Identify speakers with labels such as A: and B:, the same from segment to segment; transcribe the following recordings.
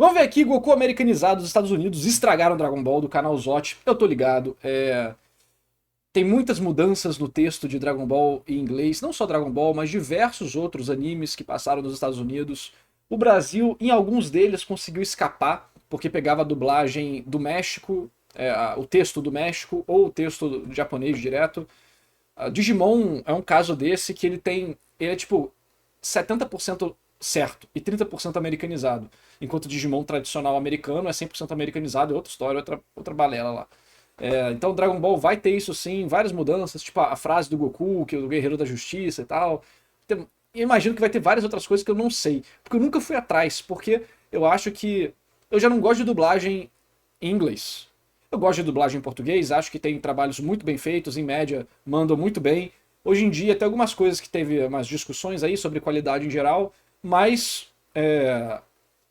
A: Vamos ver aqui, Goku americanizado, os Estados Unidos estragaram Dragon Ball do canal Zot. Eu tô ligado. Tem muitas mudanças no texto de Dragon Ball em inglês, não só Dragon Ball, mas diversos outros animes que passaram nos Estados Unidos. O Brasil, em alguns deles, conseguiu escapar, porque pegava a dublagem do México, o texto do México, ou o texto japonês direto. Digimon é um caso desse que ele é tipo 70% certo e 30% americanizado. Enquanto o Digimon tradicional americano é 100% americanizado, é outra história, outra balela lá. Então Dragon Ball vai ter isso sim, várias mudanças, tipo a frase do Goku, que é o Guerreiro da Justiça e tal. Eu imagino que vai ter várias outras coisas que eu não sei, porque eu nunca fui atrás, porque eu acho que eu já não gosto de dublagem em inglês. Eu gosto de dublagem em português, acho que tem trabalhos muito bem feitos, em média mandam muito bem. Hoje em dia tem algumas coisas que teve umas discussões aí sobre qualidade em geral, mas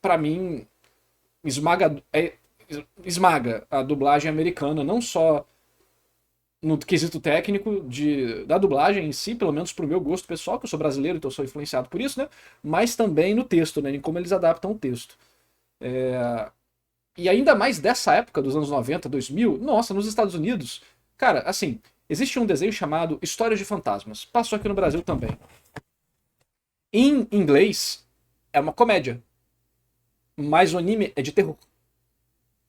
A: para mim esmaga, esmaga a dublagem americana, não só no quesito técnico da dublagem em si, pelo menos pro meu gosto pessoal, que eu sou brasileiro, então eu sou influenciado por isso, né? Mas também no texto, né? Em como eles adaptam o texto. E ainda mais dessa época, dos anos 90, 2000, nossa, nos Estados Unidos, cara, assim, existe um desenho chamado Histórias de Fantasmas. Passou aqui no Brasil também. Em inglês, é uma comédia, mas o anime é de terror.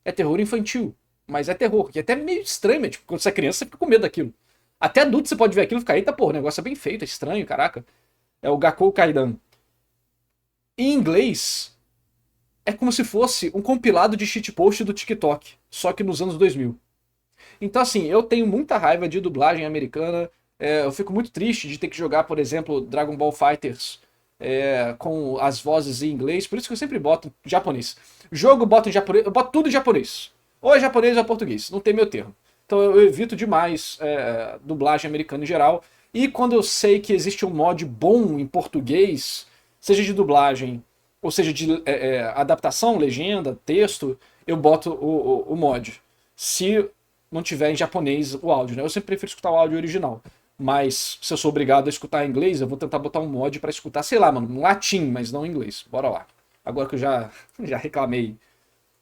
A: É terror infantil, mas é terror, que é até meio estranho, né? Tipo, quando você é criança, você fica com medo daquilo. Até adulto você pode ver aquilo e ficar, eita porra, o negócio é bem feito, é estranho, caraca. É o Gakou Kaidan. Em inglês, é como se fosse um compilado de shitpost do TikTok, só que nos anos 2000. Então, assim, eu tenho muita raiva de dublagem americana. Eu fico muito triste de ter que jogar, por exemplo, Dragon Ball Fighters com as vozes em inglês. Por isso que eu sempre boto japonês. Jogo, boto em japonês, eu boto tudo em japonês. Ou é japonês ou é português, não tem meu termo. Então eu evito demais dublagem americana em geral. E quando eu sei que existe um mod bom em português, seja de dublagem, ou seja de adaptação, legenda, texto, eu boto o mod. Se não tiver em japonês o áudio, né? Eu sempre prefiro escutar o áudio original. Mas se eu sou obrigado a escutar em inglês, eu vou tentar botar um mod pra escutar, sei lá, mano, em latim, mas não em inglês. Bora lá. Agora que eu já, já reclamei.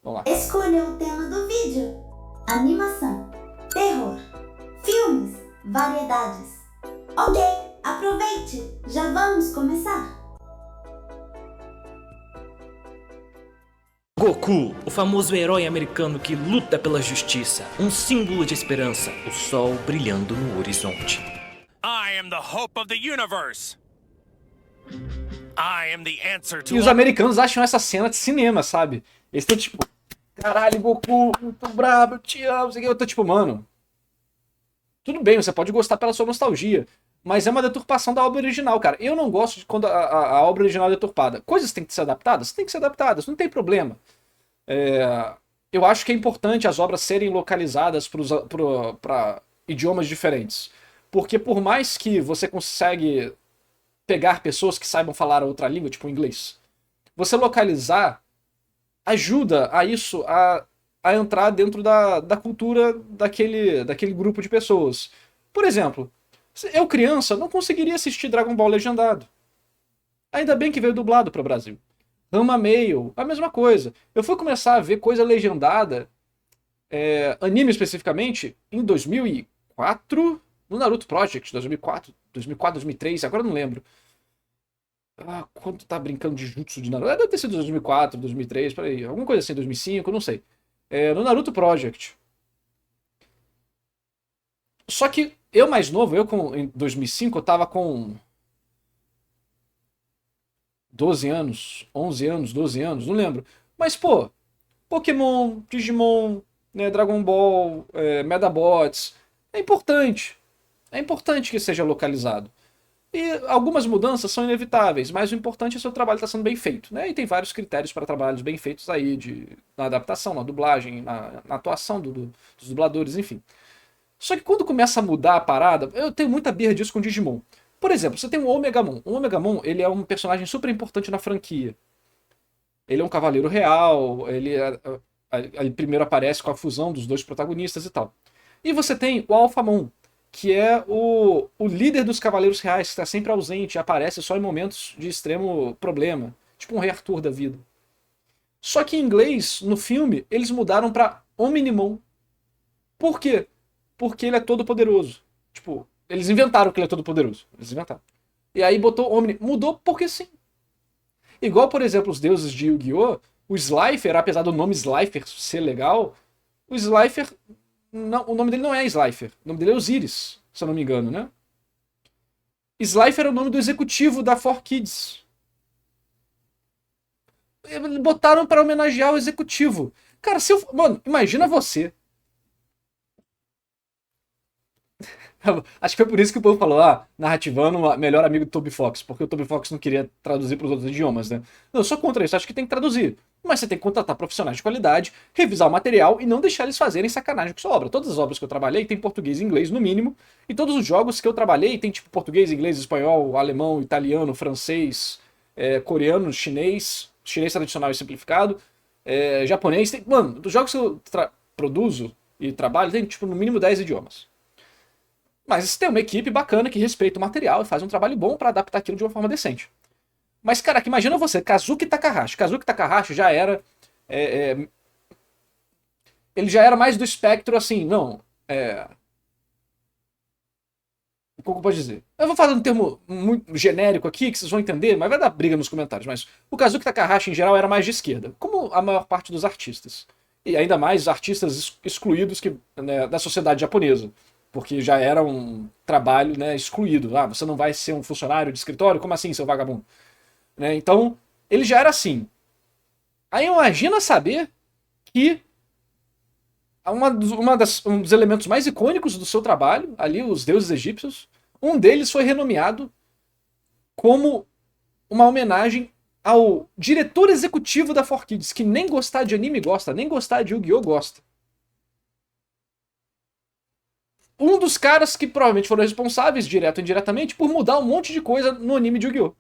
A: Vamos lá.
B: Escolha o tema do vídeo: animação, terror, filmes, variedades. Ok, aproveite, já vamos começar.
C: Goku, o famoso herói americano que luta pela justiça, um símbolo de esperança, o sol brilhando no horizonte.
D: I am the hope of the universe. I am the answer to
A: E os americanos acham essa cena de cinema, sabe? Eles estão tipo, caralho, Goku, muito brabo, eu te amo, sei o que. Eu tô tipo, mano, tudo bem, você pode gostar pela sua nostalgia, mas é uma deturpação da obra original, cara. Eu não gosto de quando a obra original é deturpada. Coisas têm que ser adaptadas? Tem que ser adaptadas, não tem problema. Eu acho que é importante as obras serem localizadas para idiomas diferentes. Porque por mais que você consegue pegar pessoas que saibam falar outra língua, tipo inglês, você localizar ajuda a isso a entrar dentro da cultura daquele grupo de pessoas. Por exemplo, eu criança não conseguiria assistir Dragon Ball legendado. Ainda bem que veio dublado para o Brasil. Rama Mail, a mesma coisa. Eu fui começar a ver coisa legendada, anime especificamente, em 2004, no Naruto Project, 2004, 2003, agora eu não lembro. Quanto tá brincando de jutsu de Naruto? Deve ter sido 2004, 2003, peraí, alguma coisa assim, 2005, não sei. No Naruto Project. Só que eu mais novo, em 2005, eu tava com 12 anos, 11 anos, 12 anos, não lembro. Mas, pô, Pokémon, Digimon, né, Dragon Ball, Medabots, é importante. É importante que seja localizado. E algumas mudanças são inevitáveis, mas o importante é se o trabalho está sendo bem feito. Né? E tem vários critérios para trabalhos bem feitos aí, na adaptação, na dublagem, na atuação dos dubladores, enfim. Só que quando começa a mudar a parada, eu tenho muita birra disso com Digimon. Por exemplo, você tem o Omegamon. O Omegamon, ele é um personagem super importante na franquia. Ele é um cavaleiro real, ele primeiro aparece com a fusão dos dois protagonistas e tal. E você tem o Alphamon, que é o líder dos Cavaleiros Reais, que está sempre ausente e aparece só em momentos de extremo problema. Tipo um Rei Arthur da vida. Só que em inglês, no filme, eles mudaram pra Omnimon. Por quê? Porque ele é todo poderoso. Tipo, eles inventaram que ele é todo poderoso. Eles inventaram. E aí botou Omni. Mudou porque sim. Igual, por exemplo, os deuses de Yu-Gi-Oh! O Slifer, apesar do nome Slifer ser legal, o Slifer, não, o nome dele não é Slifer. O nome dele é Osiris, se eu não me engano, né? Slifer é o nome do executivo da 4Kids. Botaram pra homenagear o executivo. Cara, se eu... Mano, imagina você. Acho que foi por isso que o povo falou, narrativando, melhor amigo do Toby Fox, porque o Toby Fox não queria traduzir para os outros idiomas, né? Não, eu sou contra isso, acho que tem que traduzir. Mas você tem que contratar profissionais de qualidade, revisar o material e não deixar eles fazerem sacanagem com sua obra. Todas as obras que eu trabalhei tem português e inglês, no mínimo, e todos os jogos que eu trabalhei tem tipo português, inglês, espanhol, alemão, italiano, francês, coreano, chinês tradicional e simplificado, japonês. Mano, dos jogos que eu produzo e trabalho tem tipo no mínimo 10 idiomas. Mas tem uma equipe bacana que respeita o material e faz um trabalho bom pra adaptar aquilo de uma forma decente. Mas, caraca, imagina você, Kazuki Takahashi. Kazuki Takahashi já era... ele já era mais do espectro, assim, não... Como eu posso dizer? Eu vou falar um termo muito genérico aqui, que vocês vão entender, mas vai dar briga nos comentários. Mas o Kazuki Takahashi, em geral, era mais de esquerda, como a maior parte dos artistas. E ainda mais artistas excluídos da sociedade japonesa. Porque já era um trabalho, né, excluído. Você não vai ser um funcionário de escritório? Como assim, seu vagabundo? Né? Então, ele já era assim. Aí imagina saber que um dos elementos mais icônicos do seu trabalho, ali, os deuses egípcios, um deles foi renomeado como uma homenagem ao diretor executivo da 4Kids, que nem gostar de anime gosta, nem gostar de Yu-Gi-Oh! Gosta. Um dos caras que provavelmente foram responsáveis, direto ou indiretamente, por mudar um monte de coisa no anime de Yu-Gi-Oh!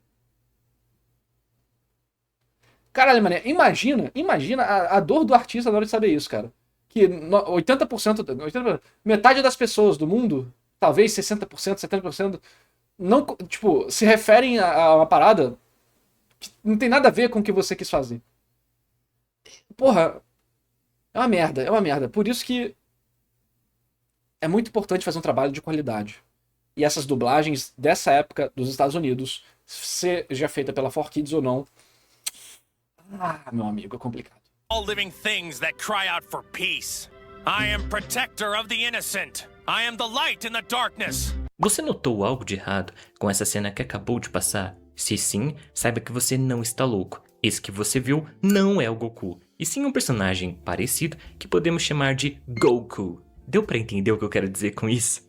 A: Caralho, mané, imagina a dor do artista na hora de saber isso, cara. Que 80%, metade das pessoas do mundo, talvez 60%, 70%, não, tipo, se referem a uma parada que não tem nada a ver com o que você quis fazer. Porra, é uma merda. Por isso que é muito importante fazer um trabalho de qualidade. E essas dublagens dessa época dos Estados Unidos, seja feita pela 4Kids ou não, meu amigo, é complicado.
D: All living things that cry out for peace. I am protector of the innocent. I am the light in the darkness.
C: Você notou algo de errado com essa cena que acabou de passar? Se sim, saiba que você não está louco. Esse que você viu não é o Goku, e sim um personagem parecido que podemos chamar de Goku. Deu pra entender o que eu quero dizer com isso?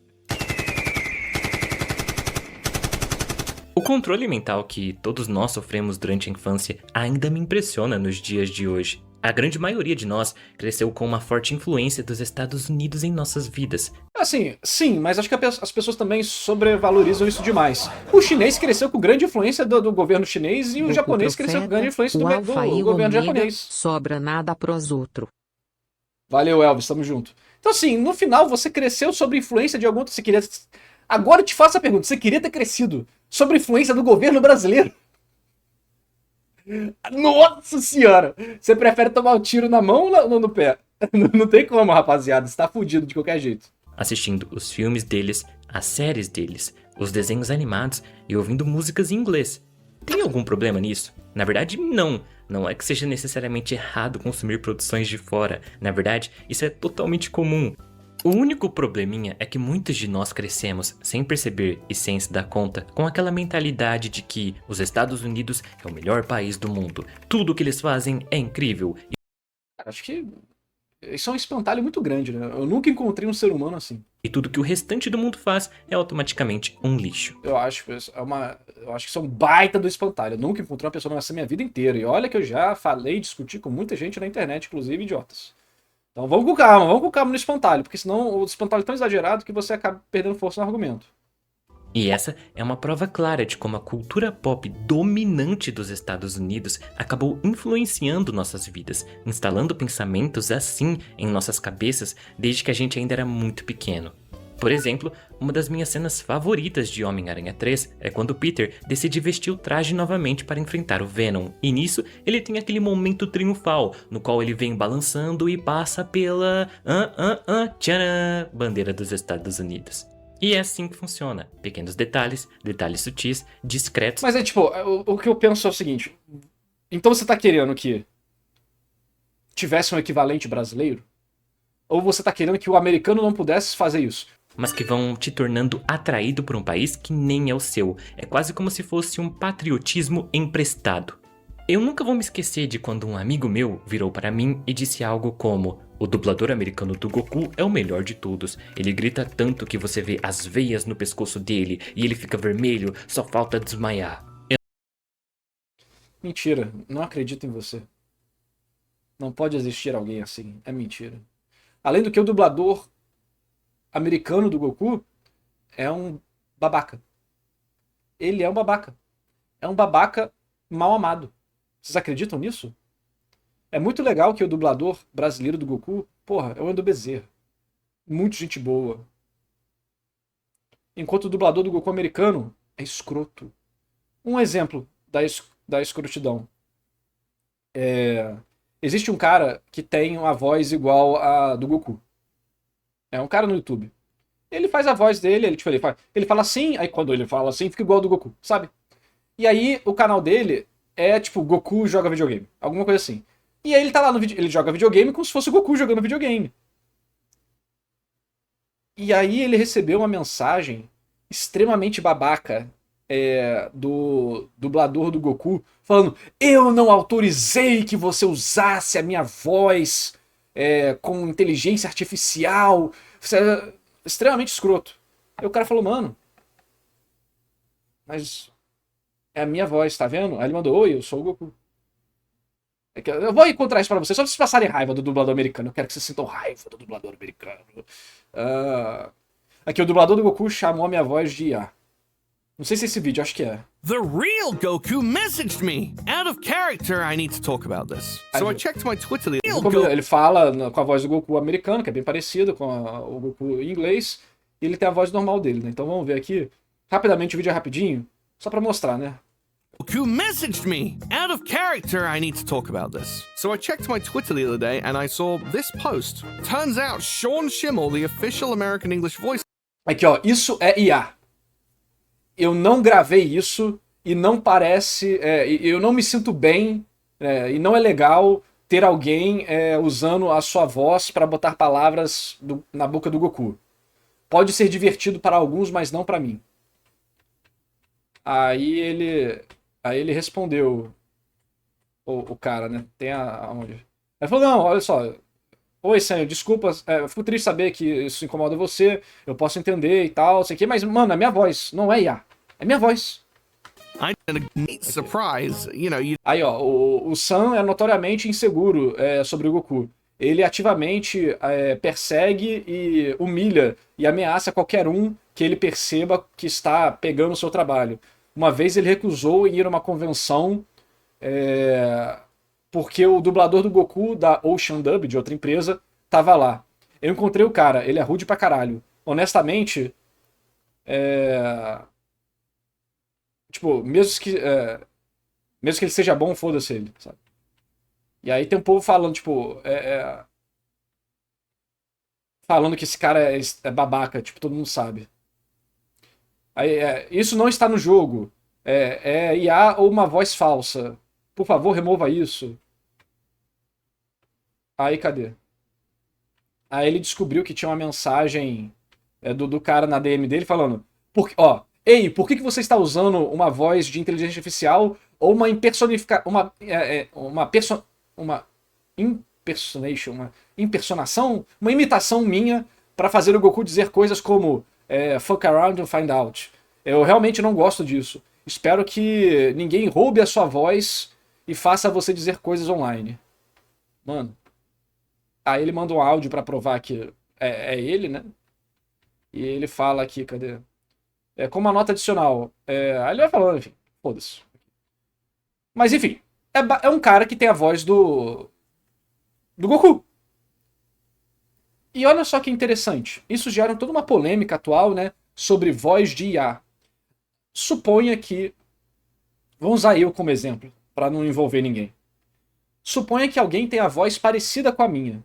C: O controle mental que todos nós sofremos durante a infância ainda me impressiona nos dias de hoje. A grande maioria de nós cresceu com uma forte influência dos Estados Unidos em nossas vidas.
A: Assim, sim, mas acho que as pessoas também sobrevalorizam isso demais. O chinês cresceu com grande influência do governo chinês e o japonês cresceu com grande influência do governo japonês.
E: Sobra nada pros outros.
A: Valeu, Elvis, tamo junto. Então assim, no final você cresceu sob influência de algum... Você queria... Agora eu te faço a pergunta, você queria ter crescido sob influência do governo brasileiro? Nossa senhora! Você prefere tomar um tiro na mão ou no pé? Não tem como, rapaziada. Você tá fudido de qualquer jeito.
C: Assistindo os filmes deles, as séries deles, os desenhos animados e ouvindo músicas em inglês. Tem algum problema nisso? Na verdade, não. Não é que seja necessariamente errado consumir produções de fora. Na verdade, isso é totalmente comum. O único probleminha é que muitos de nós crescemos sem perceber e sem se dar conta com aquela mentalidade de que os Estados Unidos é o melhor país do mundo. Tudo o que eles fazem é incrível.
A: Acho que isso é um espantalho muito grande, né? Eu nunca encontrei um ser humano assim.
C: E tudo que o restante do mundo faz é automaticamente um lixo.
A: Eu acho que isso é um baita do espantalho. Eu nunca encontrei uma pessoa nessa minha vida inteira. E olha que eu já falei e discuti com muita gente na internet, inclusive idiotas. Então vamos com calma no espantalho, porque senão o espantalho é tão exagerado que você acaba perdendo força no argumento.
C: E essa é uma prova clara de como a cultura pop dominante dos Estados Unidos acabou influenciando nossas vidas, instalando pensamentos assim em nossas cabeças desde que a gente ainda era muito pequeno. Por exemplo, uma das minhas cenas favoritas de Homem-Aranha 3 é quando Peter decide vestir o traje novamente para enfrentar o Venom. E nisso, ele tem aquele momento triunfal, no qual ele vem balançando e passa pela tcharam, bandeira dos Estados Unidos. E é assim que funciona. Pequenos detalhes, detalhes sutis, discretos.
A: Mas é tipo, o que eu penso é o seguinte. Então você tá querendo que tivesse um equivalente brasileiro? Ou você tá querendo que o americano não pudesse fazer isso?
C: Mas que vão te tornando atraído por um país que nem é o seu. É quase como se fosse um patriotismo emprestado. Eu nunca vou me esquecer de quando um amigo meu virou para mim e disse algo como: o dublador americano do Goku é o melhor de todos. Ele grita tanto que você vê as veias no pescoço dele e ele fica vermelho, só falta desmaiar.
A: Mentira, não acredito em você. Não pode existir alguém assim, é mentira. Além do que o dublador americano do Goku é um babaca. Ele é um babaca. É um babaca mal amado. Vocês acreditam nisso? É muito legal que o dublador brasileiro do Goku, porra, é o Wendel Bezerra. Muito gente boa. Enquanto o dublador do Goku americano é escroto. Um exemplo da escrotidão. Existe um cara que tem uma voz igual a do Goku. É um cara no YouTube. Ele faz a voz dele, ele fala assim, aí quando ele fala assim, fica igual ao do Goku, sabe? E aí o canal dele é tipo Goku joga videogame, alguma coisa assim. E aí ele tá lá no vídeo, ele joga videogame como se fosse o Goku jogando videogame. E aí ele recebeu uma mensagem extremamente babaca do dublador do Goku, falando: eu não autorizei que você usasse a minha voz com inteligência artificial. Você é extremamente escroto. Aí o cara falou: mano, mas é a minha voz, tá vendo? Aí ele mandou: oi, eu sou o Goku. Eu vou encontrar isso pra vocês, só pra vocês passarem raiva do dublador americano. Eu quero que vocês sintam raiva do dublador americano. Aqui, o dublador do Goku chamou a minha voz de IA. Não sei se é esse vídeo, acho que é.
F: The real Goku messaged me. Out of character, I need to talk about this. So I checked my Twitter.
A: Ele fala com a voz do Goku americano, que é bem parecida com o Goku em inglês, e ele tem a voz normal dele, né? Então vamos ver aqui. Rapidamente, o vídeo é rapidinho, só pra mostrar, né?
F: Goku messaged me. Out of character, I need to talk about this. So I checked my Twitter the other day and I saw this post. Turns out Sean Schemmel, the official American English voice.
A: Aqui, ó, isso é IA. Eu não gravei isso e não parece. Eu não me sinto bem e não é legal ter alguém usando a sua voz para botar palavras na boca do Goku. Pode ser divertido para alguns, mas não para mim. Aí ele respondeu, o cara, né? Tem aonde? Ele falou: não, olha só. Oi, Sam, desculpa, fico triste saber que isso incomoda você, eu posso entender e tal, sei o que, mas, mano, é minha voz, não é IA, é minha voz.
F: I did a neat surprise, you know.
A: Aí, ó, o Sam é notoriamente inseguro sobre o Goku. Ele ativamente persegue e humilha e ameaça qualquer um que ele perceba que está pegando o seu trabalho. Uma vez ele recusou ir a uma convenção porque o dublador do Goku da Ocean Dub, de outra empresa, tava lá. Eu encontrei o cara, ele é rude pra caralho. Honestamente, tipo, mesmo que ele seja bom, foda-se ele, sabe? E aí tem um povo falando, tipo, falando que esse cara é babaca, tipo, todo mundo sabe. Aí, isso não está no jogo. É IA ou uma voz falsa. Por favor, remova isso. Aí, cadê? Aí ele descobriu que tinha uma mensagem do cara na DM dele falando: ei, por que você está usando uma voz de inteligência artificial ou uma imitação minha para fazer o Goku dizer coisas como fuck around and find out. Eu realmente não gosto disso. Espero que ninguém roube a sua voz e faça você dizer coisas online. Mano. Aí ele manda um áudio pra provar que é ele, né? E ele fala aqui, cadê? Com uma nota adicional. Aí ele vai falando, enfim, foda-se. Mas enfim, é um cara que tem a voz do Goku. E olha só que interessante, isso gera toda uma polêmica atual, né, sobre voz de IA. Suponha que, vamos usar eu como exemplo, para não envolver ninguém. Suponha que alguém tem a voz parecida com a minha,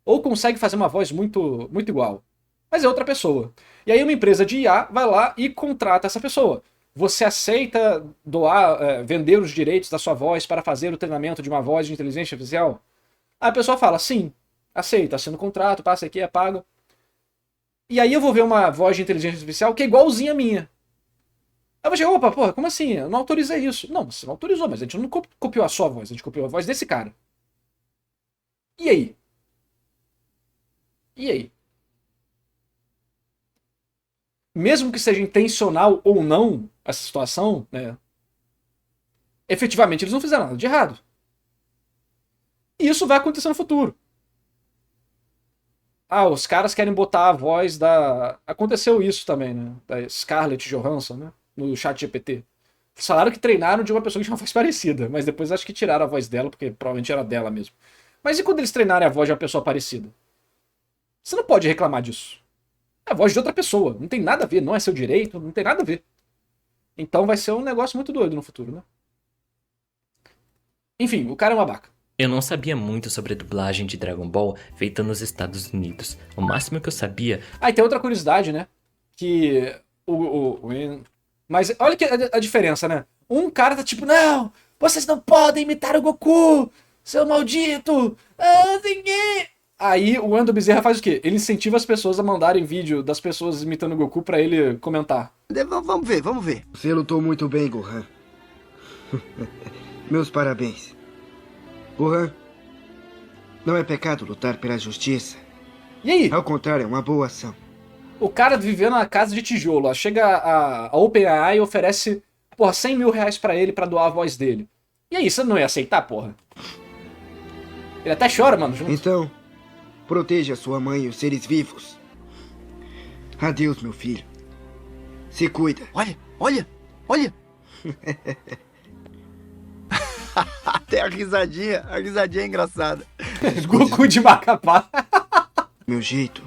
A: ou consegue fazer uma voz muito, muito igual, mas é outra pessoa. E aí uma empresa de IA vai lá e contrata essa pessoa. Você aceita doar, vender os direitos da sua voz para fazer o treinamento de uma voz de inteligência artificial? Aí a pessoa fala, sim, aceita, assina o contrato, passa aqui, é pago. E aí eu vou ver uma voz de inteligência artificial que é igualzinha a minha. Aí eu vou chegar, opa, porra, como assim? Eu não autorizei isso. Não, você não autorizou, mas a gente não copiou a sua voz, a gente copiou a voz desse cara. E aí? E aí? Mesmo que seja intencional ou não essa situação, né? Efetivamente eles não fizeram nada de errado. E isso vai acontecer no futuro. Ah, os caras querem botar a voz da... Aconteceu isso também, né? Da Scarlett Johansson, né? No chat GPT. Falaram que treinaram de uma pessoa que tinha uma voz parecida, mas depois acho que tiraram a voz dela, porque provavelmente era dela mesmo. Mas e quando eles treinarem a voz de uma pessoa parecida? Você não pode reclamar disso. É a voz de outra pessoa. Não tem nada a ver, não é seu direito, não tem nada a ver. Então vai ser um negócio muito doido no futuro, né? Enfim, o cara é um babaca.
C: Eu não sabia muito sobre a dublagem de Dragon Ball feita nos Estados Unidos. O máximo que eu sabia...
A: Ah, e tem outra curiosidade, né? Que Mas olha que a diferença, né? Um cara tá tipo, não, vocês não podem imitar o Goku, seu maldito. Aí o Wendel Bezerra faz o quê? Ele incentiva as pessoas a mandarem vídeo das pessoas imitando o Goku pra ele comentar.
G: Vamos ver.
H: Você lutou muito bem, Gohan. Meus parabéns. Gohan, não é pecado lutar pela justiça.
A: E aí?
H: Ao contrário, é uma boa ação.
A: O cara vivendo na casa de tijolo, ó, chega a OpenAI e oferece, porra, 100 mil reais pra ele pra doar a voz dele. E aí, você não ia aceitar, porra? Ele até chora, mano, junto.
H: Então, proteja sua mãe e os seres vivos. Adeus, meu filho. Se cuida.
G: Olha. Até a risadinha é engraçada.
A: Goku de Macapá.
H: Meu jeito.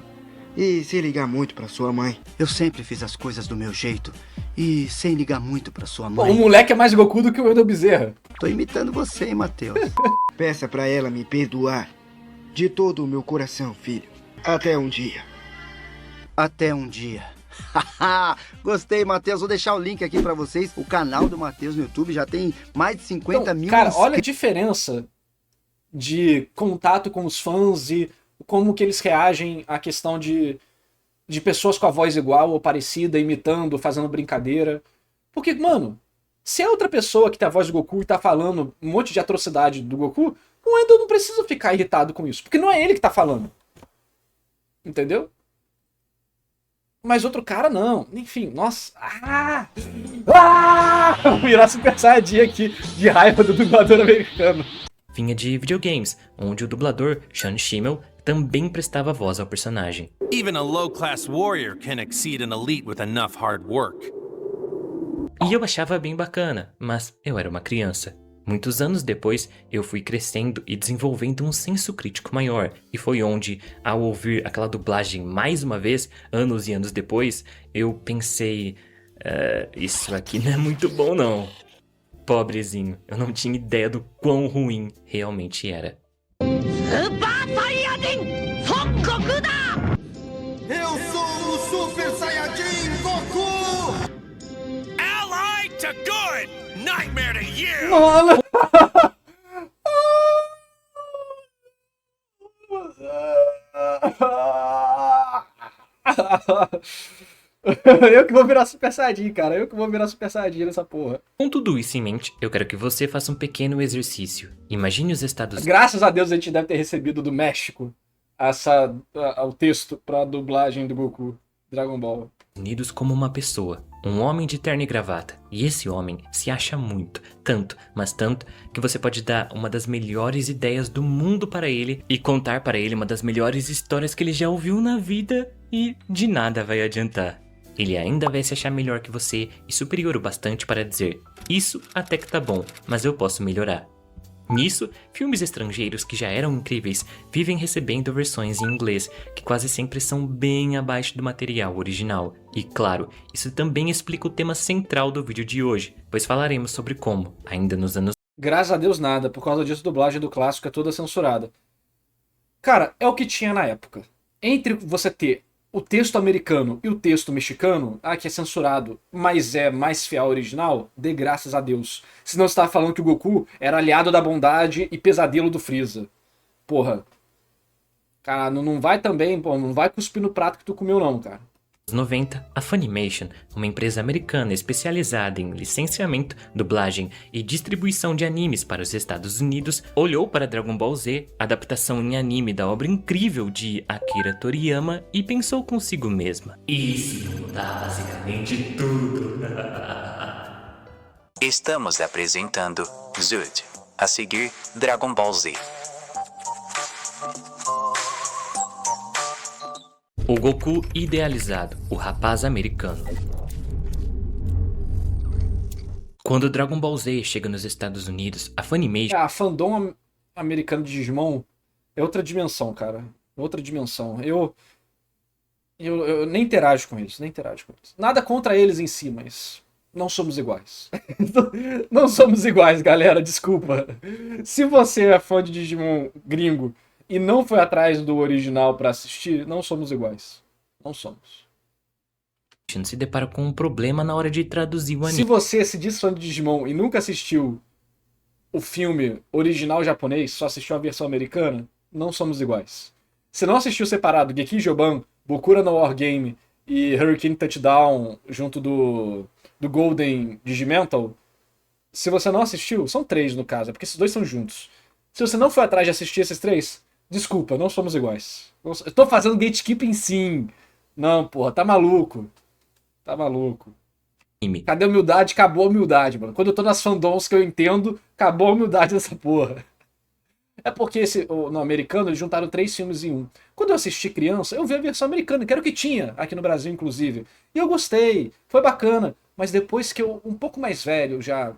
H: E sem ligar muito pra sua mãe.
G: Eu sempre fiz as coisas do meu jeito e sem ligar muito pra sua
A: Pô,
G: mãe.
A: o moleque é mais Goku do que o Wendel Bezerra.
G: Tô imitando você, hein, Matheus?
H: Peça pra ela me perdoar. De todo o meu coração, filho. Até um dia.
G: Até um dia. Gostei, Matheus. Vou deixar o link aqui pra vocês. O canal do Matheus no YouTube já tem mais de 50 mil
A: Cara,
G: inscritos.
A: olha a diferença de contato com os fãs e como que eles reagem à questão de pessoas com a voz igual ou parecida, imitando, fazendo brincadeira. Porque, mano, se é outra pessoa que tem a voz do Goku e tá falando um monte de atrocidade do Goku, o Wendel não precisa ficar irritado com isso, porque não é ele que tá falando. Entendeu? Mas outro cara não. Enfim, nossa. Vou virar Super Saiyajin aqui de raiva do dublador americano.
C: Vinha de videogames, onde o dublador Sean Schemmel também prestava voz ao personagem.
D: Even a low-class warrior can exceed an elite with enough hard work.
C: E eu achava bem bacana, mas eu era uma criança. Muitos anos depois, eu fui crescendo e desenvolvendo um senso crítico maior, e foi onde, ao ouvir aquela dublagem mais uma vez, anos e anos depois, eu pensei, isso aqui não é muito bom não. Pobrezinho, eu não tinha ideia do quão ruim realmente era.
G: Eu sou o Super Saiyajin Goku!
D: Ally to good! Nightmare to you!
A: Mano! Eu que vou virar Super Saiyajin, cara. Eu que vou virar Super Saiyajin nessa porra.
C: Com tudo isso em mente, eu quero que você faça um pequeno exercício. Imagine os Estados
A: Graças a Deus a gente deve ter recebido do México o texto pra dublagem do Goku, Dragon Ball.
C: Unidos como uma pessoa, um homem de terno e gravata. E esse homem se acha muito, tanto, mas tanto, que você pode dar uma das melhores ideias do mundo para ele e contar para ele uma das melhores histórias que ele já ouviu na vida e de nada vai adiantar. Ele ainda vai se achar melhor que você e superior o bastante para dizer: isso até que tá bom, mas eu posso melhorar. Nisso, filmes estrangeiros que já eram incríveis vivem recebendo versões em inglês, que quase sempre são bem abaixo do material original. E claro, isso também explica o tema central do vídeo de hoje, pois falaremos sobre como, ainda nos anos...
A: Graças a Deus nada, por causa disso a dublagem do clássico é toda censurada. Cara, é o que tinha na época. Entre você ter o texto americano e o texto mexicano, que é censurado, mas é mais fiel ao original, dê graças a Deus. Senão você tava falando que o Goku era aliado da bondade e pesadelo do Freeza. Porra. Cara, não vai também, pô, não vai cuspir no prato que tu comeu não, cara.
C: 90, a Funimation, uma empresa americana especializada em licenciamento, dublagem e distribuição de animes para os Estados Unidos, olhou para Dragon Ball Z, adaptação em anime da obra incrível de Akira Toriyama, e pensou consigo mesma: isso muda basicamente tudo.
I: Estamos apresentando Zud. A seguir, Dragon Ball Z.
C: O Goku idealizado, o rapaz americano. Quando Dragon Ball Z chega nos Estados Unidos, a Funimation...
A: A fandom americano de Digimon é outra dimensão, cara. Outra dimensão. Eu nem interajo com eles, Nada contra eles em si, mas não somos iguais. Não somos iguais, galera, desculpa. Se você é fã de Digimon gringo e não foi atrás do original pra assistir, não somos iguais. Não somos.
C: se depara com um problema na hora de traduzir o anime.
A: Se você se diz fã de Digimon e nunca assistiu o filme original japonês, só assistiu a versão americana, não somos iguais. Se não assistiu separado Gekijoban, Bokura no War Game e Hurricane Touchdown junto do Golden Digimental, se você não assistiu, são 3 no caso, é porque esses 2 são juntos. Se você não foi atrás de assistir esses 3, desculpa, não somos iguais. Eu tô fazendo gatekeeping sim. Não, porra, tá maluco. Tá maluco. Cadê a humildade? Acabou a humildade, mano. Quando eu tô nas fandoms que eu entendo, acabou a humildade dessa porra. É porque no americano eles juntaram 3 filmes em um. Quando eu assisti criança, eu vi a versão americana, que era o que tinha aqui no Brasil, inclusive. E eu gostei, foi bacana. Mas depois que eu, um pouco mais velho, já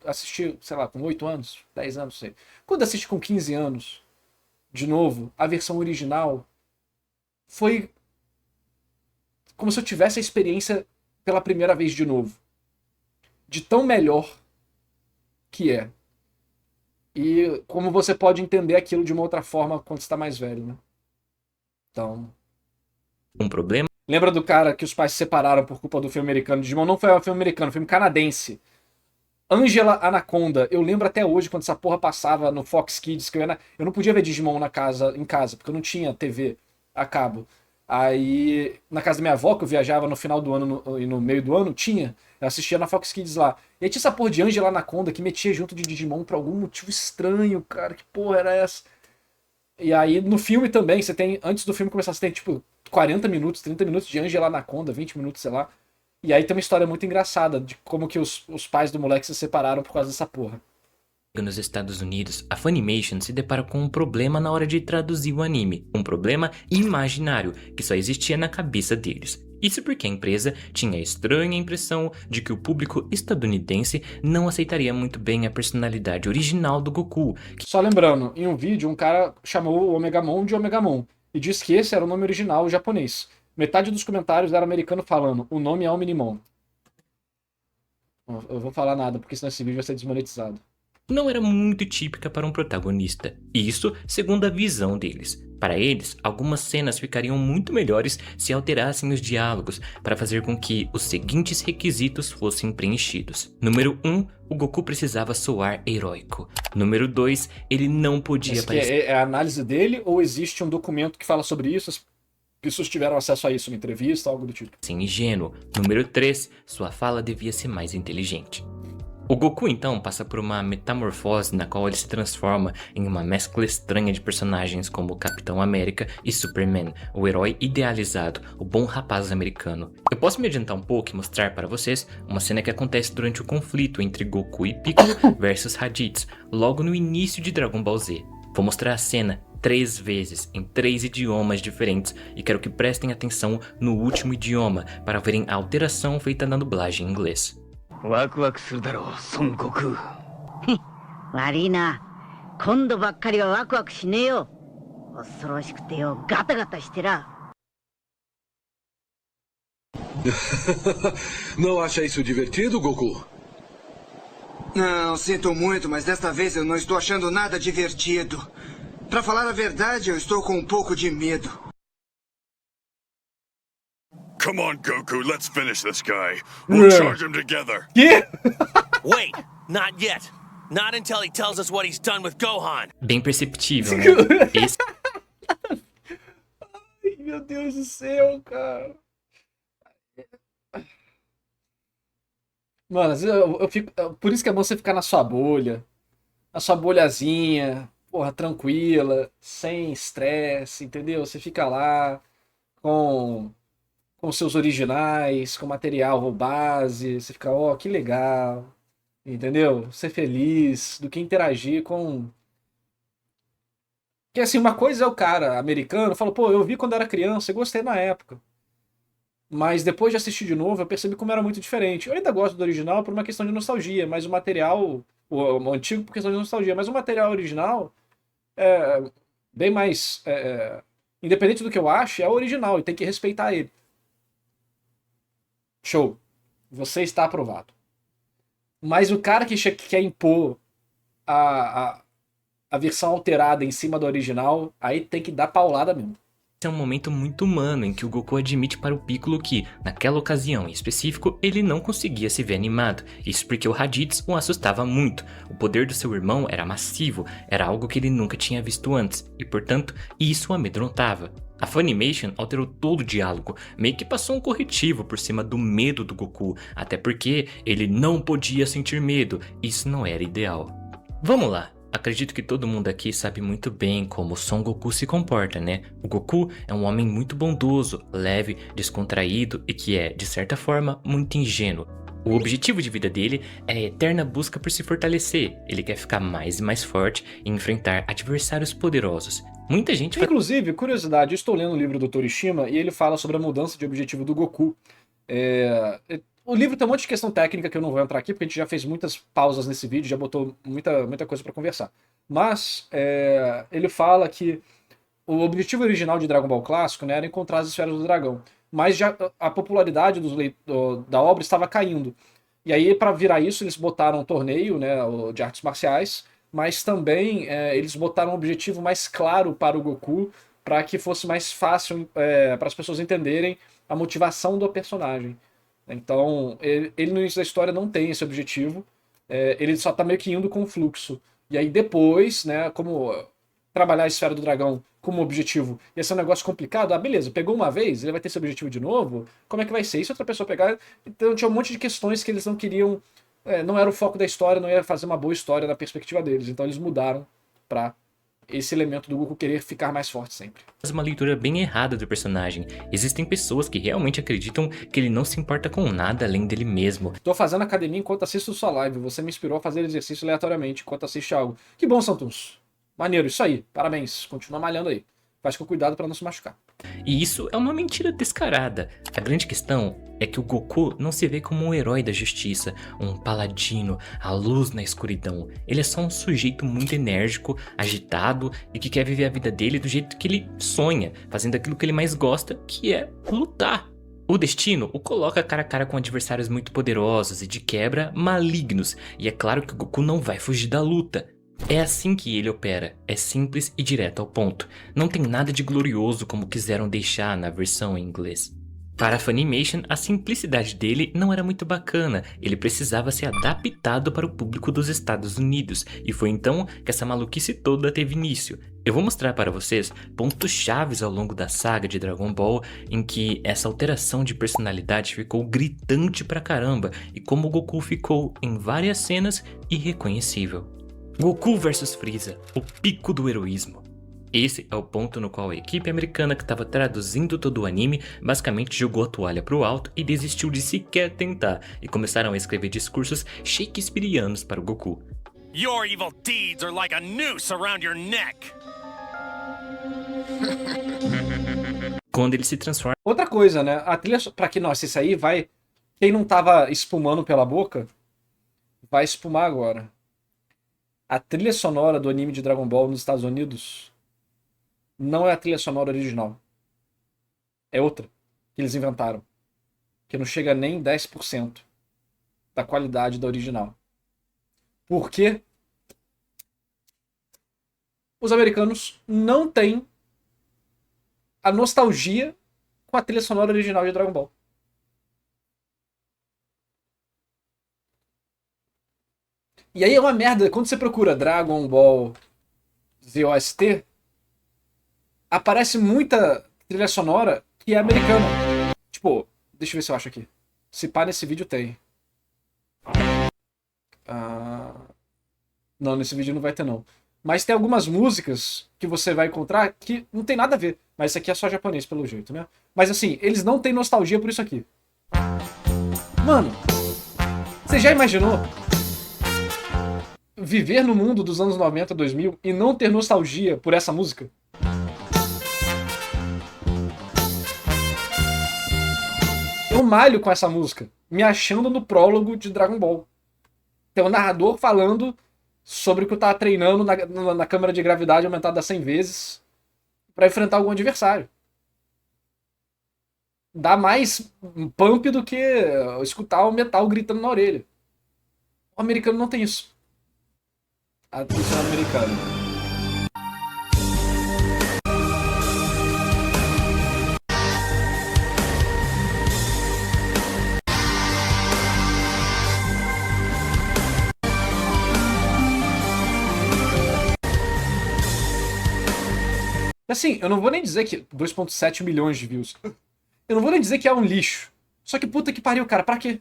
A: assisti, sei lá, com 8 anos, 10 anos, sei. Quando eu assisti com 15 anos, de novo, a versão original foi como se eu tivesse a experiência pela primeira vez de novo. De tão melhor que é. E como você pode entender aquilo de uma outra forma quando você está mais velho, né? Então...
C: Um problema?
A: Lembra do cara que os pais se separaram por culpa do filme americano? Digimon não foi um filme americano, foi um filme canadense. Angela Anaconda. Eu lembro até hoje quando essa porra passava no Fox Kids, que eu não podia ver Digimon em casa, porque eu não tinha TV a cabo. Aí, na casa da minha avó, que eu viajava no final do ano e no meio do ano, eu assistia na Fox Kids lá. E aí tinha essa porra de Angela Anaconda que metia junto de Digimon por algum motivo estranho, cara. Que porra era essa? E aí, no filme também, você tem, antes do filme começar, você tem, tipo, 40 minutos, 30 minutos de Angela Anaconda, 20 minutos, sei lá. E aí tem uma história muito engraçada de como que os pais do moleque se separaram por causa dessa porra.
C: Nos Estados Unidos, a Funimation se depara com um problema na hora de traduzir o anime. Um problema imaginário, que só existia na cabeça deles. Isso porque a empresa tinha a estranha impressão de que o público estadunidense não aceitaria muito bem a personalidade original do Goku.
A: Só lembrando, em um vídeo um cara chamou o Omegamon de Omegamon e disse que esse era o nome original japonês. Metade dos comentários era americano falando, o nome é Omnimon. Eu vou falar nada, porque senão esse vídeo vai ser desmonetizado.
C: Não era muito típica para um protagonista. Isso segundo a visão deles. Para eles, algumas cenas ficariam muito melhores se alterassem os diálogos para fazer com que os seguintes requisitos fossem preenchidos. Número 1, o Goku precisava soar heróico. Número 2, ele não podia aparecer...
A: É a análise dele ou existe um documento que fala sobre isso? As pessoas tiveram acesso a isso, uma entrevista, algo do tipo?
C: Sem ingênuo. Número 3, sua fala devia ser mais inteligente. O Goku então passa por uma metamorfose na qual ele se transforma em uma mescla estranha de personagens como Capitão América e Superman, o herói idealizado, o bom rapaz americano. Eu posso me adiantar um pouco e mostrar para vocês uma cena que acontece durante o conflito entre Goku e Piccolo versus Raditz, logo no início de Dragon Ball Z. Vou mostrar a cena 3 vezes, em 3 idiomas diferentes, e quero que prestem atenção no último idioma para verem a alteração feita na dublagem em inglês.
J: ワクワクするだろう、孫悟空。悪いな。今度ばっかりはワクワクしねえよ。恐ろしくてよ、ガタガタしてら。
K: Não acha isso divertido, Goku?
H: Não, sinto muito, mas desta vez eu não estou achando nada divertido. Pra falar a verdade, eu estou com um pouco de medo.
L: Come on, Goku, let's finish this guy. We'll charge him together.
A: Que?
D: Wait, not yet. Not until he tells us what he's done with Gohan.
C: Bem perceptível, né? Esse
A: Ai, meu Deus do céu, cara. Mano, às vezes eu fico. Por isso que é bom você ficar na sua bolha. Na sua bolhazinha, porra, tranquila, sem estresse, entendeu? Você fica lá com seus originais, com material base, você fica, ó, que legal, entendeu? Ser feliz, do que interagir com. Porque assim, uma coisa é o cara americano, fala, pô, eu vi quando era criança e gostei na época. Mas depois de assistir de novo, eu percebi como era muito diferente. Eu ainda gosto do original por uma questão de nostalgia, mas o material. O antigo por questão de nostalgia, mas o material original é bem mais. Independente do que eu ache, é o original e tem que respeitar ele. Show. Você está aprovado. Mas o cara que quer impor a versão alterada em cima do original, aí tem que dar paulada mesmo.
C: é um momento muito humano em que o Goku admite para o Piccolo que, naquela ocasião em específico, ele não conseguia se ver animado. Isso porque o Raditz o assustava muito. O poder do seu irmão era massivo, era algo que ele nunca tinha visto antes, e portanto, isso o amedrontava. A Funimation alterou todo o diálogo, meio que passou um corretivo por cima do medo do Goku, até porque ele não podia sentir medo, isso não era ideal. Vamos lá. Acredito que todo mundo aqui sabe muito bem como Son Goku se comporta, né? O Goku é um homem muito bondoso, leve, descontraído e que é, de certa forma, muito ingênuo. O objetivo de vida dele é a eterna busca por se fortalecer. Ele quer ficar mais e mais forte e enfrentar adversários poderosos. Muita gente...
A: Inclusive, curiosidade, eu estou lendo o livro do Torishima e ele fala sobre a mudança de objetivo do Goku. O livro tem um monte de questão técnica que eu não vou entrar aqui, porque a gente já fez muitas pausas nesse vídeo, já botou muita coisa pra conversar. Mas ele fala que o objetivo original de Dragon Ball Clássico, né, era encontrar as esferas do dragão. Mas já a popularidade da obra estava caindo. E aí, para virar isso, eles botaram um torneio, né, de artes marciais, mas também eles botaram um objetivo mais claro para o Goku, para que fosse mais fácil para as pessoas entenderem a motivação do personagem. Então, ele no início da história não tem esse objetivo, ele só tá meio que indo com o fluxo. E aí depois, né, como trabalhar a esfera do dragão como objetivo ia ser um negócio complicado, beleza, pegou uma vez, ele vai ter esse objetivo de novo, como é que vai ser? E se outra pessoa pegar? Então tinha um monte de questões que eles não queriam, não era o foco da história, não ia fazer uma boa história na perspectiva deles, então eles mudaram pra esse elemento do Goku querer ficar mais forte sempre.
C: Faz uma leitura bem errada do personagem. Existem pessoas que realmente acreditam que ele não se importa com nada além dele mesmo.
A: Tô fazendo academia enquanto assisto sua live. Você me inspirou a fazer exercício aleatoriamente enquanto assiste algo. Que bom, Santos. Maneiro, isso aí. Parabéns. Continua malhando aí. Faz com cuidado pra não se machucar.
C: E isso é uma mentira descarada. A grande questão é que o Goku não se vê como um herói da justiça, um paladino, a luz na escuridão. Ele é só um sujeito muito enérgico, agitado e que quer viver a vida dele do jeito que ele sonha, fazendo aquilo que ele mais gosta, que é lutar. O destino o coloca cara a cara com adversários muito poderosos e de quebra malignos, e é claro que o Goku não vai fugir da luta. É assim que ele opera, é simples e direto ao ponto. Não tem nada de glorioso como quiseram deixar na versão em inglês. Para a Funimation, a simplicidade dele não era muito bacana, ele precisava ser adaptado para o público dos Estados Unidos, e foi então que essa maluquice toda teve início. Eu vou mostrar para vocês pontos chaves ao longo da saga de Dragon Ball em que essa alteração de personalidade ficou gritante pra caramba, e como o Goku ficou, em várias cenas, irreconhecível. Goku vs Freeza, o pico do heroísmo. Esse é o ponto no qual a equipe americana que estava traduzindo todo o anime basicamente jogou a toalha pro alto e desistiu de sequer tentar, e começaram a escrever discursos shakespearianos para o Goku.
D: Your evil deeds are like a noose around your neck.
C: Quando ele se transforma...
A: Outra coisa, né? A trilha, pra quem não assiste aí, vai... Quem não tava espumando pela boca, vai espumar agora. A trilha sonora do anime de Dragon Ball nos Estados Unidos não é a trilha sonora original. É outra que eles inventaram. Que não chega nem 10% da qualidade da original. Por quê? Os americanos não têm a nostalgia com a trilha sonora original de Dragon Ball. E aí é uma merda, quando você procura Dragon Ball ZOST, aparece muita trilha sonora que é americana. Tipo, deixa eu ver se eu acho aqui. Se pá, nesse vídeo tem. Não, nesse vídeo não vai ter não. Mas tem algumas músicas que você vai encontrar que não tem nada a ver. Mas isso aqui é só japonês, pelo jeito, né? Mas assim, eles não têm nostalgia por isso aqui. Mano, você já imaginou viver no mundo dos anos 90, 2000 e não ter nostalgia por essa música? Eu malho com essa música, me achando no prólogo de Dragon Ball. Tem um narrador falando sobre que eu tava treinando na câmara de gravidade aumentada 100 vezes pra enfrentar algum adversário. Dá mais pump do que escutar o metal gritando na orelha. O americano não tem isso. A trilha americana. Assim, eu não vou nem dizer que 2,7 milhões de views. Eu não vou nem dizer que é um lixo. Só que puta que pariu, cara, pra quê?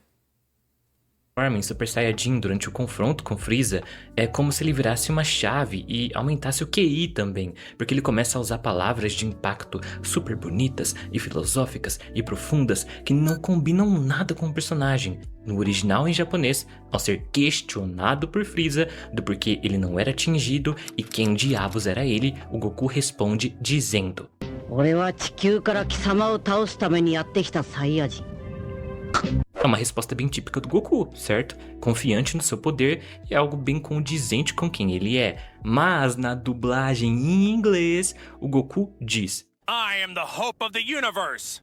C: Em Super Saiyajin durante o confronto com Freeza é como se ele virasse uma chave e aumentasse o QI também, porque ele começa a usar palavras de impacto super bonitas e filosóficas e profundas que não combinam nada com o personagem. No original em japonês, ao ser questionado por Freeza do porquê ele não era atingido e quem diabos era ele, o Goku responde dizendo: é uma resposta bem típica do Goku, certo? Confiante no seu poder e algo bem condizente com quem ele é. Mas na dublagem em inglês, o Goku diz:
D: I am the hope of the universe.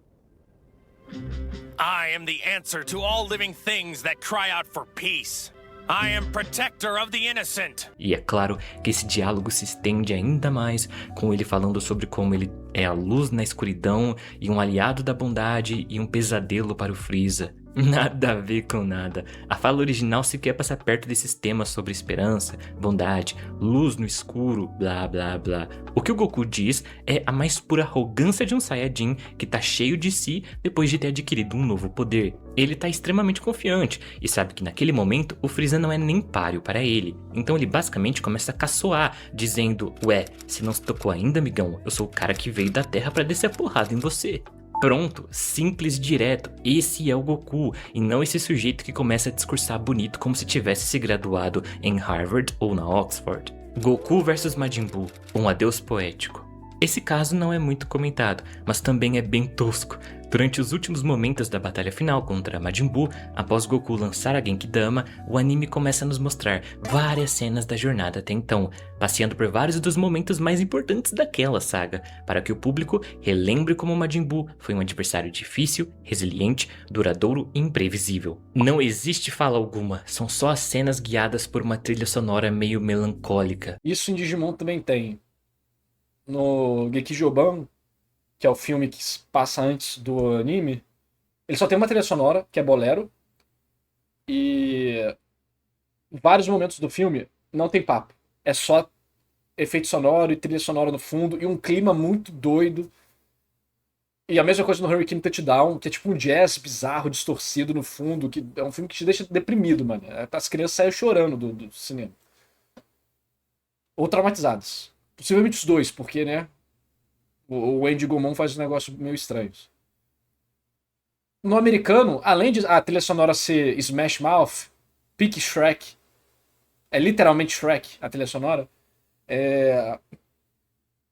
D: I am the answer to all living things that cry out for peace. I am protector of the innocent.
C: E é claro que esse diálogo se estende ainda mais, com ele falando sobre como ele é a luz na escuridão e um aliado da bondade e um pesadelo para o Freeza. Nada a ver com nada. A fala original sequer passa perto desses temas sobre esperança, bondade, luz no escuro, blá blá blá. O que o Goku diz é a mais pura arrogância de um Saiyajin que tá cheio de si depois de ter adquirido um novo poder. Ele tá extremamente confiante e sabe que naquele momento o Freeza não é nem páreo para ele. Então ele basicamente começa a caçoar, dizendo: ué, se não se tocou ainda, amigão, eu sou o cara que veio da Terra pra descer a porrada em você. Pronto, simples, direto, esse é o Goku, e não esse sujeito que começa a discursar bonito como se tivesse se graduado em Harvard ou na Oxford. Goku vs Majin Buu, um adeus poético. Esse caso não é muito comentado, mas também é bem tosco. Durante os últimos momentos da batalha final contra Majin Buu, após Goku lançar a Genkidama, o anime começa a nos mostrar várias cenas da jornada até então, passeando por vários dos momentos mais importantes daquela saga, para que o público relembre como Majin Buu foi um adversário difícil, resiliente, duradouro e imprevisível. Não existe fala alguma, são só as cenas guiadas por uma trilha sonora meio melancólica.
A: Isso em Digimon também tem. No Gekijoban, que é o filme que passa antes do anime, ele só tem uma trilha sonora, que é bolero, e vários momentos do filme não tem papo. É só efeito sonoro e trilha sonora no fundo, e um clima muito doido. E a mesma coisa no Hurricane Touchdown, que é tipo um jazz bizarro, distorcido no fundo, que é um filme que te deixa deprimido, mano. As crianças saem chorando do cinema. Ou traumatizadas. Possivelmente os dois, porque, né, o Andy Gomon faz uns negócios meio estranhos. No americano, além de a trilha sonora ser Smash Mouth, Pique Shrek, é literalmente Shrek a trilha sonora,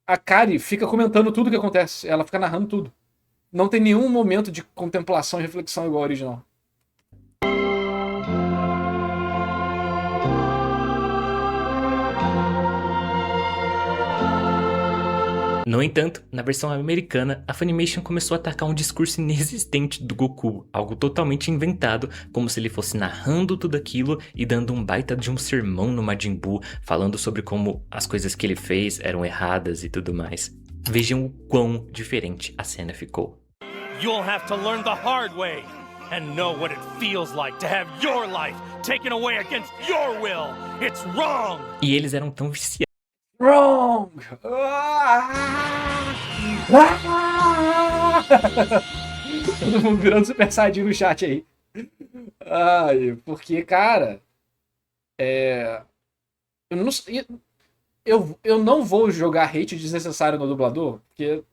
A: a Kari fica comentando tudo o que acontece, ela fica narrando tudo. Não tem nenhum momento de contemplação e reflexão igual ao original.
C: No entanto, na versão americana, a Funimation começou a atacar um discurso inexistente do Goku, algo totalmente inventado, como se ele fosse narrando tudo aquilo e dando um baita de um sermão no Majin Buu, falando sobre como as coisas que ele fez eram erradas e tudo mais. Vejam o quão diferente a cena ficou.
D: You'll have to learn the hard way and know what it feels like to have your life taken away against your will. It's wrong!
C: E eles eram tão viciados.
A: Wrong! Todo mundo virando Super Saiyajin no chat aí. Ai, porque, cara, eu não vou jogar hate desnecessário no dublador, porque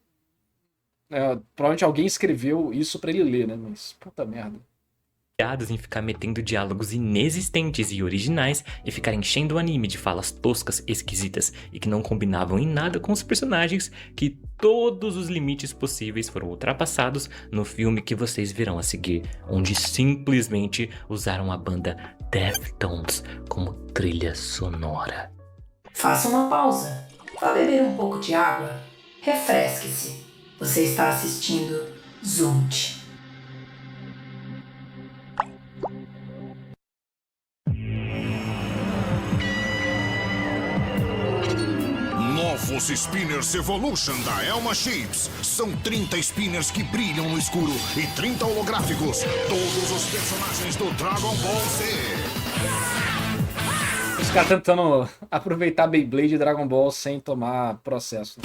A: provavelmente alguém escreveu isso pra ele ler, né? Mas, puta merda.
C: Em ficar metendo diálogos inexistentes e originais e ficar enchendo o anime de falas toscas, esquisitas e que não combinavam em nada com os personagens, que todos os limites possíveis foram ultrapassados no filme que vocês verão a seguir, onde simplesmente usaram a banda Deftones como trilha sonora.
M: Faça uma pausa, vá beber um pouco de água, refresque-se. Você está assistindo Zund.
L: Novos Spinners Evolution da Elma Shapes. São 30 spinners que brilham no escuro e 30 holográficos. Todos os personagens do Dragon Ball Z.
A: Os caras tentando aproveitar Beyblade e Dragon Ball sem tomar processo.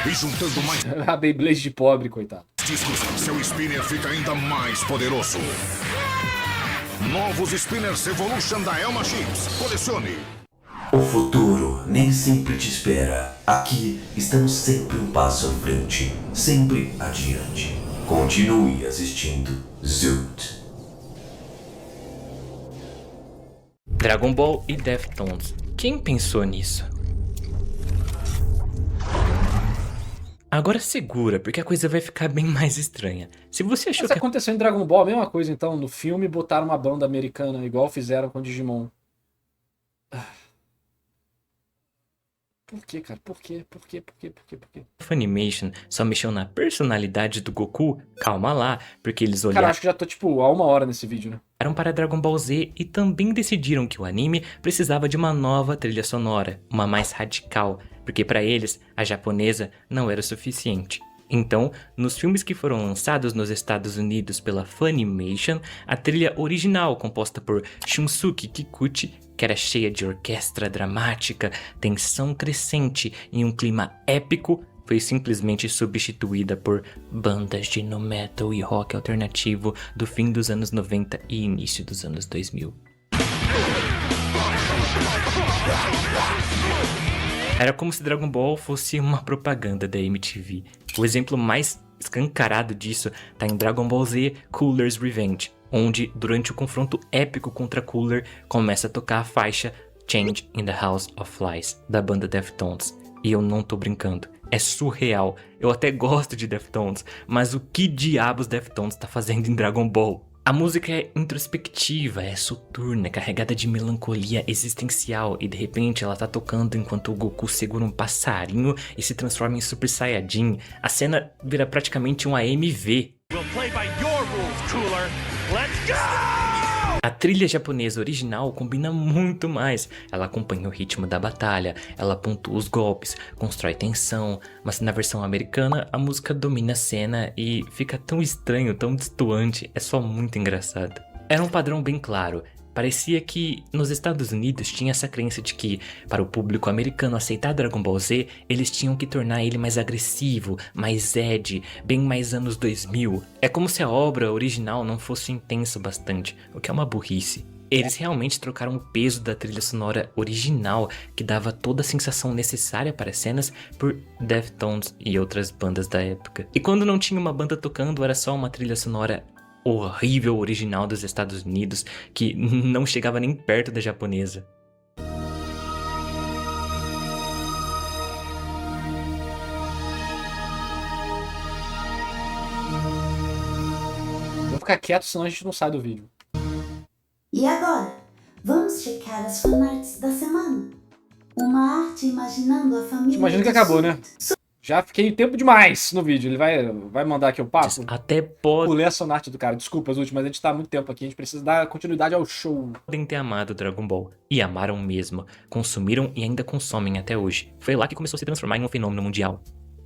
L: E juntando mais
A: a Beyblade de pobre, coitado.
L: discos, seu spinner fica ainda mais poderoso. Novos Spinners Evolution da Elma Shapes. Colecione.
N: O futuro nem sempre te espera. Aqui estamos sempre um passo à frente, sempre adiante. Continue assistindo Zoot.
C: Dragon Ball e Deftones. Quem pensou nisso? Agora segura, porque a coisa vai ficar bem mais estranha. Se você achou
A: que aconteceu em Dragon Ball, a mesma coisa então, no filme botaram uma banda americana, igual fizeram com Digimon. Por que, cara? Por quê?
C: Funimation só mexeu na personalidade do Goku? Calma lá, porque eles olharam...
A: Cara, acho que já tô tipo há 1 hora nesse vídeo, né?
C: Eram para Dragon Ball Z e também decidiram que o anime precisava de uma nova trilha sonora, uma mais radical, porque para eles a japonesa não era suficiente. Então, nos filmes que foram lançados nos Estados Unidos pela Funimation, a trilha original, composta por Shunsuke Kikuchi, que era cheia de orquestra dramática, tensão crescente e um clima épico, foi simplesmente substituída por bandas de nu metal e rock alternativo do fim dos anos 90 e início dos anos 2000. Era como se Dragon Ball fosse uma propaganda da MTV. O exemplo mais escancarado disso tá em Dragon Ball Z Cooler's Revenge, onde, durante o confronto épico contra Cooler, começa a tocar a faixa Change in the House of Flies, da banda Deftones. E eu não tô brincando, é surreal. Eu até gosto de Deftones, mas o que diabos Deftones tá fazendo em Dragon Ball? A música é introspectiva, é soturna, é carregada de melancolia existencial e de repente ela tá tocando enquanto o Goku segura um passarinho e se transforma em Super Saiyajin. A cena vira praticamente um AMV.
D: We'll play by your rules, Cooler. Let's go!
C: A trilha japonesa original combina muito mais. Ela acompanha o ritmo da batalha, ela pontua os golpes, constrói tensão, mas na versão americana a música domina a cena e fica tão estranho, tão destoante, é só muito engraçado. Era um padrão bem claro. Parecia que nos Estados Unidos tinha essa crença de que, para o público americano aceitar Dragon Ball Z, eles tinham que tornar ele mais agressivo, mais edgy, bem mais anos 2000. É como se a obra original não fosse intensa o bastante, o que é uma burrice. Eles realmente trocaram o peso da trilha sonora original, que dava toda a sensação necessária para as cenas, por Deftones e outras bandas da época. E quando não tinha uma banda tocando, era só uma trilha sonora horrível original dos Estados Unidos, que não chegava nem perto da japonesa.
A: Vou ficar quieto, senão a gente não sai do vídeo.
B: E agora, vamos checar as fanarts da semana. Uma arte imaginando a família.
A: Imagina que acabou, né? Já fiquei tempo demais no vídeo. Ele vai mandar aqui o papo?
C: Até pode.
A: Pulei a sonarte do cara. Desculpa, Zut, mas a gente tá há muito tempo aqui. A gente precisa dar continuidade ao show.
C: Podem ter amado Dragon Ball. E amaram mesmo. Consumiram e ainda consomem até hoje. Foi lá que começou a se transformar em um fenômeno mundial.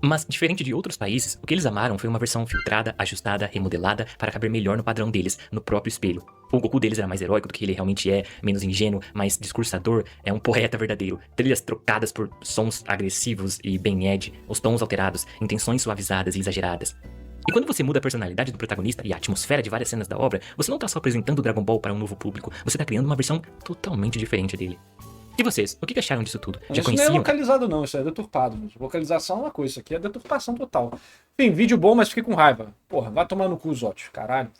C: Mas, diferente de outros países, o que eles amaram foi uma versão filtrada, ajustada, remodelada para caber melhor no padrão deles, no próprio espelho. O Goku deles era mais heróico do que ele realmente é, menos ingênuo, mais discursador, é um poeta verdadeiro. Trilhas trocadas por sons agressivos e bem edgy, os tons alterados, intenções suavizadas e exageradas. E quando você muda a personalidade do protagonista e a atmosfera de várias cenas da obra, você não tá só apresentando o Dragon Ball para um novo público, você tá criando uma versão totalmente diferente dele. E vocês, o que acharam disso tudo? Já
A: isso
C: conheciam?
A: não é localizado não, isso é deturpado. Localização é uma coisa, isso aqui é deturpação total. Enfim, vídeo bom, mas fiquei com raiva. Porra, vai tomar no cu, Zótio, caralho.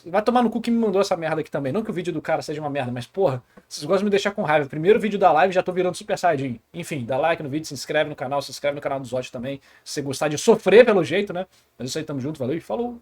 A: Vai tomar no cu que me mandou essa merda aqui também. Não que o vídeo do cara seja uma merda, mas porra, vocês gostam de me deixar com raiva. Primeiro vídeo da live, já tô virando Super Saiyajin. Enfim, dá like no vídeo, se inscreve no canal do Zótio também. Se você gostar de sofrer pelo jeito, né? Mas isso aí, tamo junto, valeu e falou!